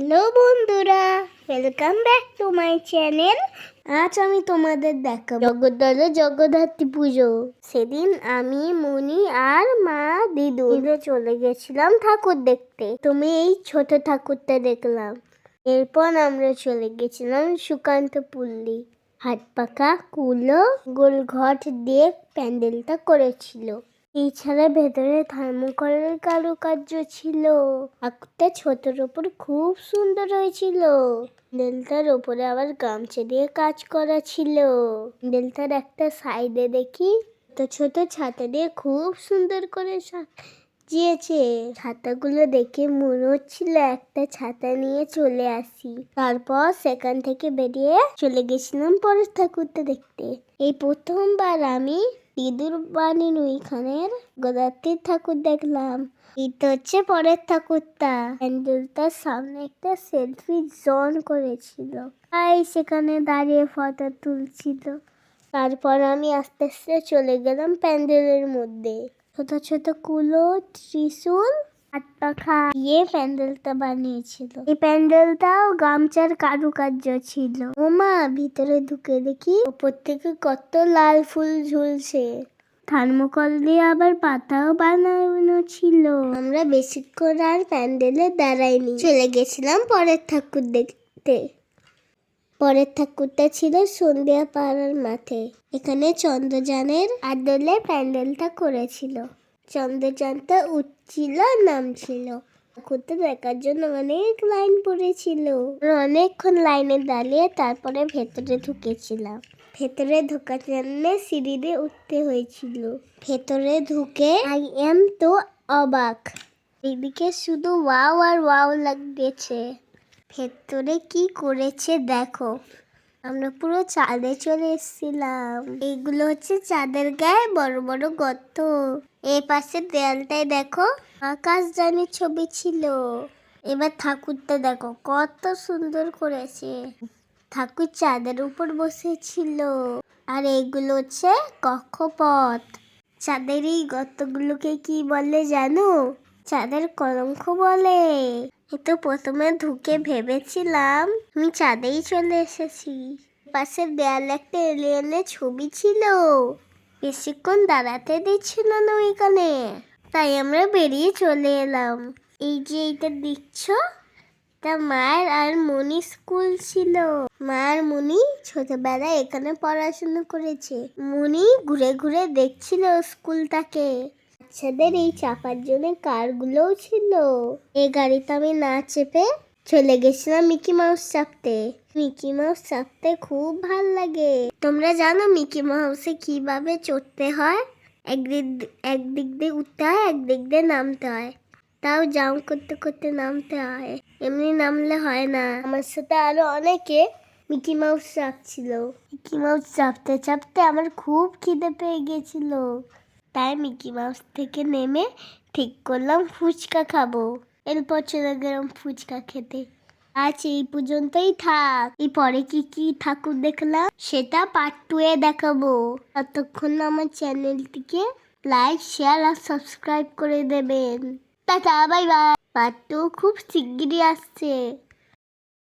Hello বন্ধুরা, welcome back to my channel. আজ আমি তোমাদের দেখাবো জগদ্দলে জগদ্ধাত্রী পুজো। সেদিন আমি, মনি আর মা দিদু চলে গেছিলাম ঠাকুর দেখতে। তুমি এই ছোট ঠাকুরটা দেখলাম। এরপর আমরা চলে গেছিলাম সুকান্ত পল্লী। হাত পাকা কুলো গোল ঘট দিয়ে প্যান্ডেলটা করেছিল। এছাড়া ভেতরে থার্মোকলের কারুকার্য ছিল। ঠাকুরটা ছোটর ওপর খুব সুন্দর হয়েছিল। প্যান্ডেলটার ওপরে আবার গামছা দিয়ে কাজ করা ছিল। প্যান্ডেলটার একটা সাইডে দেখি ছোট ছোট ছাতা দিয়ে খুব সুন্দর করে সাজিয়েছে। ছাতাগুলো দেখে মনে হচ্ছিল একটা ছাতা নিয়ে চলে আসি। তারপর সেখান থেকে বেরিয়ে চলে গেছিলাম পরের ঠাকুরটা দেখতে। এই প্রথমবার আমি দিদুর বাড়ির ওইখানের জগদ্ধাত্রীর ঠাকুর দেখলাম। এটা হচ্ছে পরের ঠাকুরটা। প্যান্ডেলটার সামনে একটা সেলফি জোন করেছিল, তাই সেখানে দাঁড়িয়ে ফটো তুলছিল। তারপর আমি আস্তে আস্তে চলে গেলাম প্যান্ডেলের মধ্যে। ছোট ছোট কুলো, ত্রিশূল, হাত পাখা দিয়ে প্যান্ডেলটা বানিয়েছিল। এই প্যান্ডেলটাও গামছার কারুকার্য ছিল। ওমা, ভিতরে ঢুকে দেখি উপর থেকে কত লাল ফুল ঝুলছে। থার্মোকল দিয়ে আবার পাতাও বানানো ছিল। আমরা বেশিক্ষণ আর প্যান্ডেলে দাঁড়াইনি, চলে গেছিলাম পরের ঠাকুর দেখতে। পরের ঠাকুরটা ছিল সন্ধ্যা পাড়ার মাঠে। এখানে চন্দ্রযানের আদলে প্যান্ডেলটা করেছিল। চন্দ্রযানটা উঠছিল নামছিল। ঠাকুরটা দেখার জন্য অনেক লাইন পড়েছিল। অনেকক্ষণ লাইনে দাঁড়িয়ে তারপরে ভেতরে ঢুকেছিলাম। ভেতরে ঢোকার জন্য সিঁড়ি দিয়ে উঠতে হয়েছিল। ভেতরে ঢুকে আই এম তো অবাক। এদিকে শুধু ওয়াও আর ওয়াও লাগতেছে। ভেতরে কি করেছে দেখো। আমরা পুরো চাঁদে চলে এসেছিলাম। এইগুলো হচ্ছে চাঁদের গায়ে বড় বড় গর্ত। এই পাশে দেয়ালটায় দেখো আকাশযানের ছবি ছিল। এবার ঠাকুরটা দেখো কত সুন্দর করেছে। ঠাকুর চাঁদের উপর বসেছিল। আর এইগুলো হচ্ছে কক্ষপথ। চাঁদের এই গর্তগুলোকে কি বলে জানো? চাঁদের কলঙ্ক বলে। তো প্রথমে ঢুকে ভেবেছিলাম আমি চাঁদেই চলে এসেছি। পাশের দেয়ালে একটা এলিয়েনের ছবি ছিল। বেশিক্ষণ দাঁড়াতে দিচ্ছিল না ওইখানে, তাই আমরা বেরিয়ে চলে এলাম। এই যে এইটা দেখছো, তা মায়ের আর মনি স্কুল ছিল। মা আর মনি ছোটবেলায় এখানে পড়াশোনা করেছে। মনি ঘুরে ঘুরে দেখছিল স্কুলটাকে। বাচ্চাদের এই চাপার জন্য কারগুলোও ছিল। এই গাড়িতে আমি না চেপে চলে গেছিলাম মিকি মাউস চাপতে। মিকি মাউস চাপতে খুব ভাল লাগে। তোমরা জানো মিকি মাউসে কিভাবে চড়তে হয়? একদিক দিয়ে উঠতে হয়, একদিক দিয়ে নামতে হয়। তাও জাম্প করতে করতে নামতে হয়, এমনি নামলে হয় না। আমার সাথে আরো অনেকে মিকি মাউস চাপছিল। মিকি মাউস চাপতে চাপতে আমার খুব খিদে পেয়ে গেছিল। তাই মিকি মাউস থেকে নেমে ঠিক করলাম ফুচকা খাবো। এরপর চলে গেলাম ফুচকা খেতে। আজ এই পর্যন্তই থাক। এই পরে কি কি ঠাকুর দেখলাম সেটা পার্ট 2 এ দেখাবো। ততক্ষণ আমার চ্যানেলটিকে লাইক, শেয়ার আর সাবস্ক্রাইব করে দেবেন। Tata, bye bye. পার্ট 2 খুব শিগগিরই আসছে।